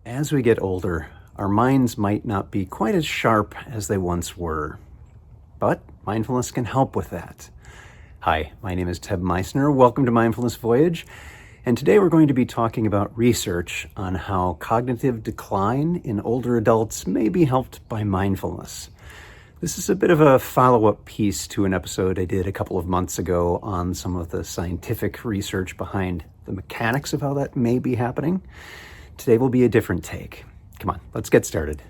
As we get older, our minds might not be quite as sharp as they once were, but mindfulness can help with that. Hi, my name is Teb Meissner. Welcome to Mindfulness Voyage. And today we're going to be talking about research on how cognitive decline in older adults may be helped by mindfulness. This is a bit of a follow-up piece to an episode I did a couple of months ago on some of the scientific research behind the mechanics of how that may be happening. Today will be a different take. Come on, let's get started.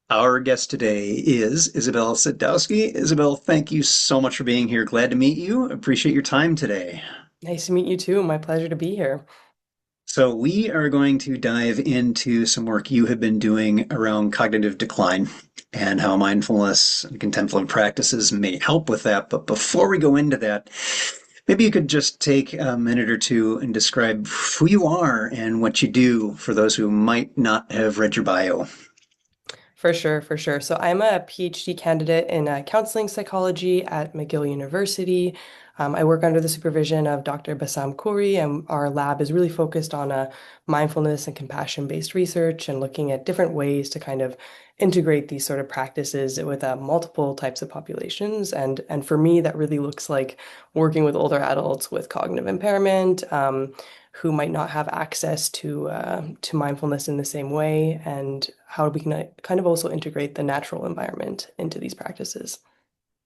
Our guest today is Isabel Sadowski. Isabel, thank you so much for being here. Glad to meet you. Appreciate your time today. Nice to meet you too. My pleasure to be here. So, we are going to dive into some work you have been doing around cognitive decline and how mindfulness and contemplative practices may help with that. But before we go into that, maybe you could just take a minute or two and describe who you are and what you do for those who might not have read your bio. For sure, for sure. So I'm a PhD candidate in counseling psychology at McGill University. I work under the supervision of Dr. Bassam Khouri, and our lab is really focused on mindfulness and compassion-based research and looking at different ways to kind of integrate these sort of practices with multiple types of populations. And for me, that really looks like working with older adults with cognitive impairment, who might not have access to mindfulness in the same way, and how we can kind of also integrate the natural environment into these practices.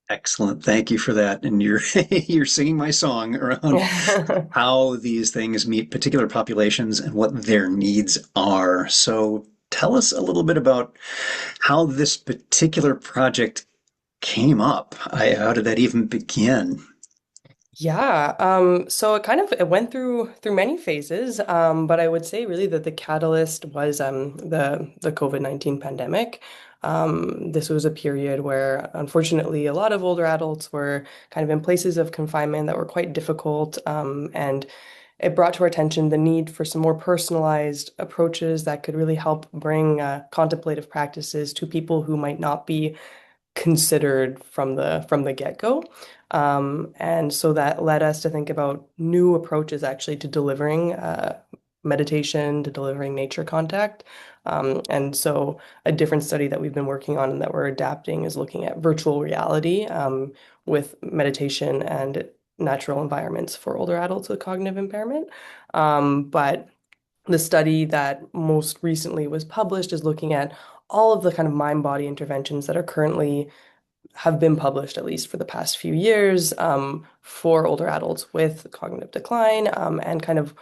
Excellent. Thank you for that. And you're you're singing my song around how these things meet particular populations and what their needs are. So tell us a little bit about how this particular project came up. How did that even begin? Yeah, so it went through many phases, but I would say really that the catalyst was the COVID-19 pandemic. This was a period where unfortunately a lot of older adults were kind of in places of confinement that were quite difficult, and it brought to our attention the need for some more personalized approaches that could really help bring contemplative practices to people who might not be considered from the get-go. And so that led us to think about new approaches actually to delivering meditation, to delivering nature contact. And so a different study that we've been working on and that we're adapting is looking at virtual reality with meditation and natural environments for older adults with cognitive impairment. But the study that most recently was published is looking at all of the kind of mind-body interventions that are currently have been published, at least for the past few years, for older adults with cognitive decline, and kind of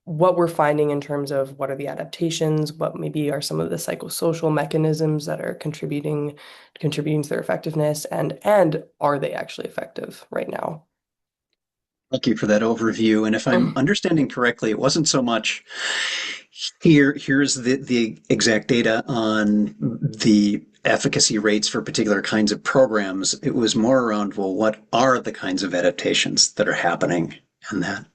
what we're finding in terms of what are the adaptations, what maybe are some of the psychosocial mechanisms that are contributing to their effectiveness, and are they actually effective right now? Thank you for that overview. And if I'm Mm. understanding correctly, it wasn't so much here's the exact data on the efficacy rates for particular kinds of programs. It was more around, well, what are the kinds of adaptations that are happening and that.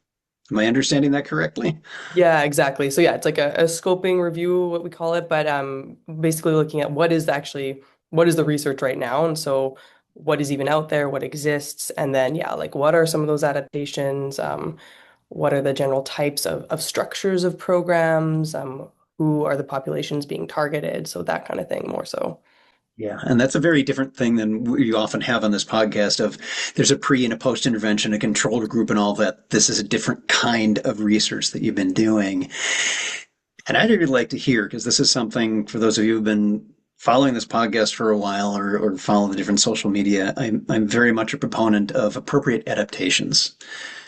Am I understanding that correctly? Yeah, exactly. So yeah, it's like a scoping review, what we call it, but basically looking at what is the research right now, and so what is even out there, what exists, and then yeah, like what are some of those adaptations, what are the general types of structures of programs, who are the populations being targeted, so that kind of thing more so. Yeah, and that's a very different thing than we often have on this podcast of there's a pre and a post intervention, a control group and all that. This is a different kind of research that you've been doing. And I'd really like to hear, because this is something for those of you who've been following this podcast for a while or follow the different social media, I'm very much a proponent of appropriate adaptations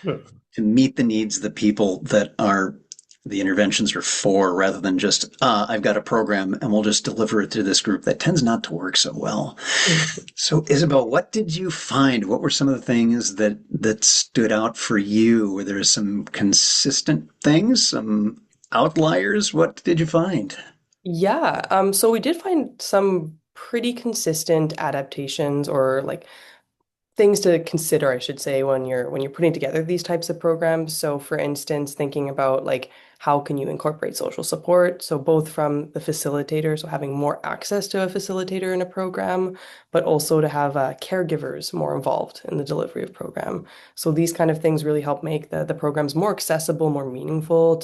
Hmm. to meet the needs of the people that are the interventions are for rather than just, I've got a program and we'll just deliver it to this group. That tends not to work so well. So, Isabel, what did you find? What were some of the things that stood out for you? Were there some consistent things, some outliers? What did you find? Yeah, so we did find some pretty consistent adaptations or like things to consider, I should say, when you're putting together these types of programs. So for instance, thinking about like how can you incorporate social support? So both from the facilitator, so having more access to a facilitator in a program, but also to have caregivers more involved in the delivery of program. So these kind of things really help make the programs more accessible, more meaningful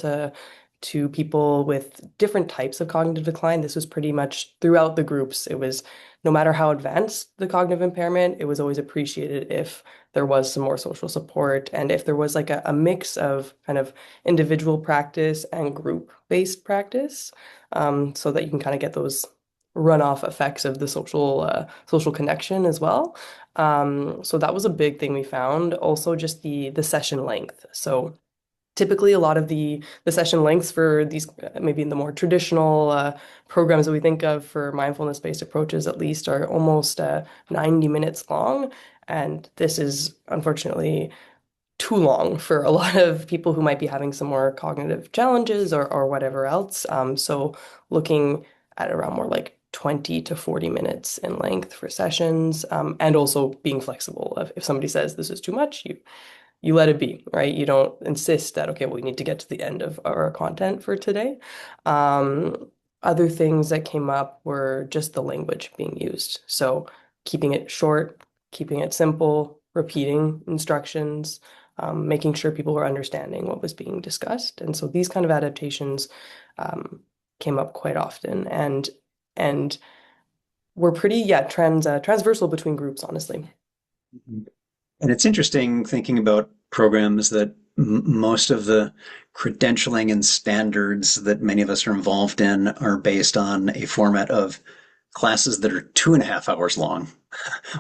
to people with different types of cognitive decline. This was pretty much throughout the groups. It was no matter how advanced the cognitive impairment, it was always appreciated if there was some more social support and if there was like a mix of kind of individual practice and group-based practice, so that you can kind of get those runoff effects of the social connection as well. So that was a big thing we found. Also, just the session length. So typically, a lot of the session lengths for these maybe in the more traditional programs that we think of for mindfulness-based approaches, at least, are almost 90 minutes long. And this is unfortunately too long for a lot of people who might be having some more cognitive challenges or whatever else. So looking at around more like 20 to 40 minutes in length for sessions, and also being flexible. If somebody says this is too much, you let it be, right? You don't insist that, okay, well, we need to get to the end of our content for today. Um, Other things that came up were just the language being used. So keeping it short, keeping it simple, repeating instructions, making sure people were understanding what was being discussed. And so these kind of adaptations came up quite often and were pretty, yeah, transversal between groups, honestly. And it's interesting thinking about programs that most of the credentialing and standards that many of us are involved in are based on a format of classes that are 2.5 hours long,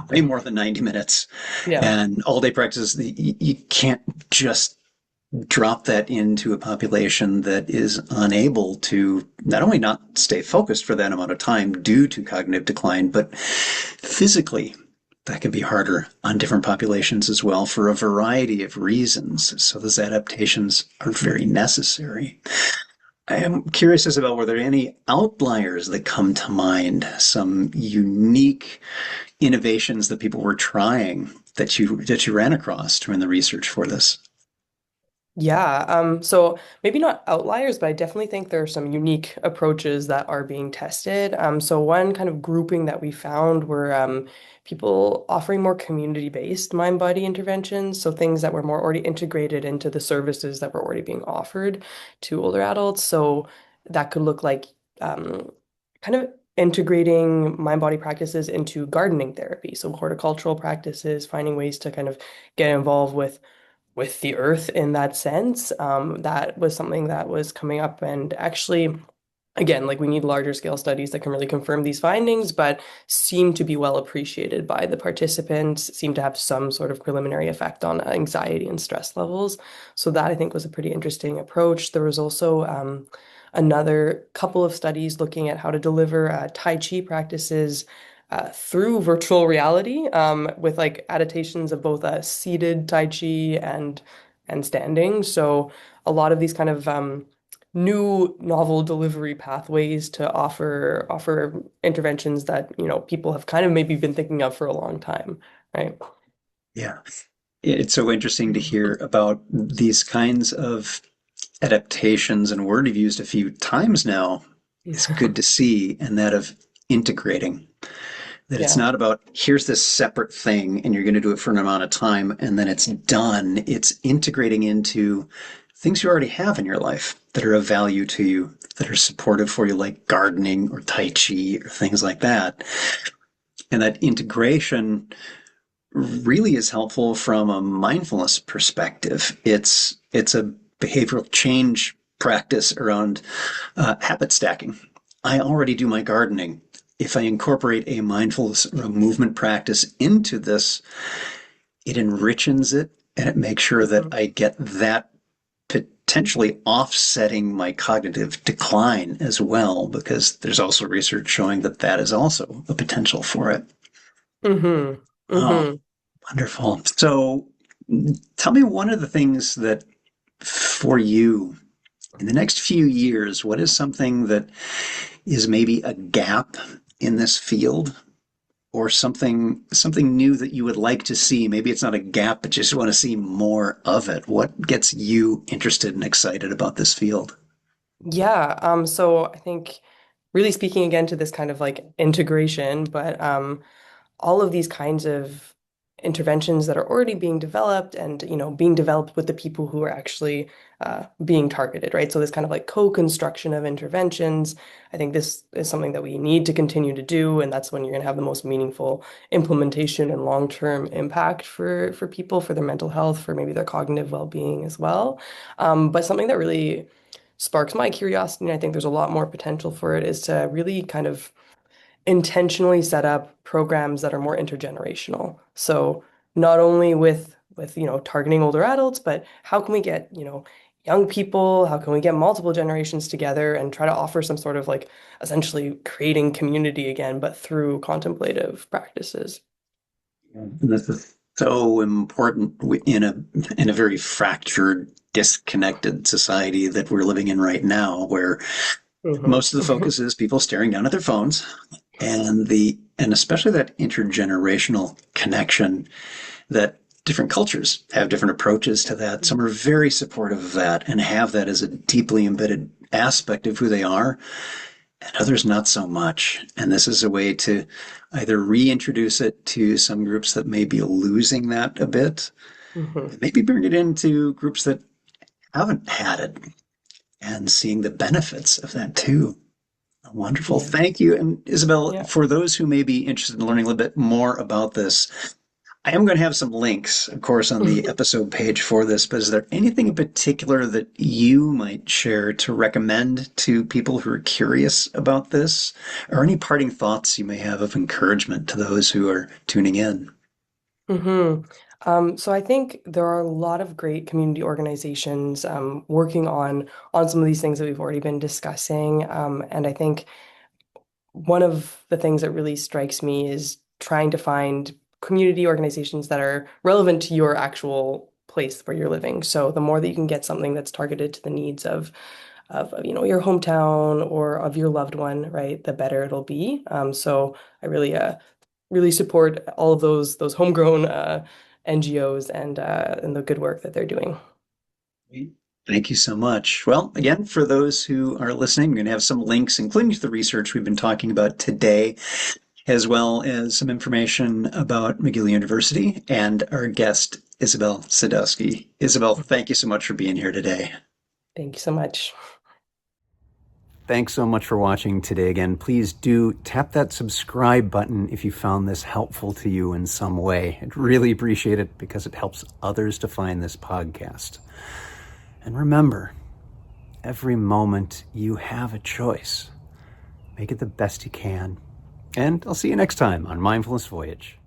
way more than 90 minutes. Yeah. And all day practice, you can't just drop that into a population that is unable to not only not stay focused for that amount of time due to cognitive decline, but physically that can be harder on different populations as well for a variety of reasons. So those adaptations are very necessary. I am curious, Isabel, were there any outliers that come to mind, some unique innovations that people were trying that you ran across during the research for this? Yeah, so maybe not outliers, but I definitely think there are some unique approaches that are being tested. So one kind of grouping that we found were people offering more community-based mind-body interventions, so things that were more already integrated into the services that were already being offered to older adults. So that could look like kind of integrating mind-body practices into gardening therapy, so horticultural practices, finding ways to kind of get involved with the earth in that sense. That was something that was coming up. And actually, again, like we need larger scale studies that can really confirm these findings, but seem to be well appreciated by the participants, seem to have some sort of preliminary effect on anxiety and stress levels. So that I think was a pretty interesting approach. There was also another couple of studies looking at how to deliver Tai Chi practices through virtual reality, with like adaptations of both seated Tai Chi and standing. So a lot of these kind of new novel delivery pathways to offer interventions that, people have kind of maybe been thinking of for a long time, right? Yeah. It's so interesting to hear about these kinds of adaptations and word you've used a few times now. It's good to see, and that of integrating. That it's Yeah. not about here's this separate thing and you're going to do it for an amount of time and then it's done. It's integrating into things you already have in your life that are of value to you, that are supportive for you, like gardening or Tai Chi or things like that. And that integration really is helpful from a mindfulness perspective. It's a behavioral change practice around habit stacking. I already do my gardening. If I incorporate a mindfulness or a movement practice into this, it enriches it and it makes sure that Mhm. I get that potentially offsetting my cognitive decline as well, because there's also research showing that that is also a potential for it. Hmm. Oh, Hmm. wonderful. So tell me one of the things that for you in the next few years, what is something that is maybe a gap in this field or something new that you would like to see? Maybe it's not a gap, but just want to see more of it. What gets you interested and excited about this field? Yeah, so I think really speaking again to this kind of like integration, but all of these kinds of interventions that are already being developed and, being developed with the people who are actually being targeted, right? So this kind of like co-construction of interventions, I think this is something that we need to continue to do, and that's when you're going to have the most meaningful implementation and long-term impact for people, for their mental health, for maybe their cognitive well-being as well. But something that really sparks my curiosity, and I think there's a lot more potential for it, is to really kind of intentionally set up programs that are more intergenerational. So not only with targeting older adults, but how can we get young people, how can we get multiple generations together and try to offer some sort of like essentially creating community again, but through contemplative practices. And this is so important in a very fractured, disconnected society that we're living in right now, where Hmm. most of the focus is people staring down at their phones, and especially that intergenerational connection, that different cultures have different approaches to that. Some are very supportive of that and have that as a deeply embedded aspect of who they are, and others not so much. And this is a way to either reintroduce it to some groups that may be losing that a bit, Hmm. and maybe bring it into groups that haven't had it and seeing the benefits of that too. Wonderful. Yeah. Thank you. And Isabel, Yeah. for those who may be interested in learning a little bit more about this, I am going to have some links, of course, on the episode page for this, but is there anything in particular that you might share to recommend to people who are curious about this? Or any parting thoughts you may have of encouragement to those who are tuning in? Hmm. So I think there are a lot of great community organizations working on some of these things that we've already been discussing. And I think one of the things that really strikes me is trying to find community organizations that are relevant to your actual place where you're living. So the more that you can get something that's targeted to the needs of your hometown or of your loved one, right, the better it'll be. So I really support all of those homegrown NGOs and the good work that they're doing. Thank you so much. Well, again, for those who are listening, I'm going to have some links, including to the research we've been talking about today, as well as some information about McGill University and our guest, Isabel Sadowski. Isabel, thank you so much for being here today. Thank you so much. Thanks so much for watching today again. Please do tap that subscribe button if you found this helpful to you in some way. I'd really appreciate it because it helps others to find this podcast. And remember, every moment you have a choice. Make it the best you can. And I'll see you next time on Mindfulness Voyage.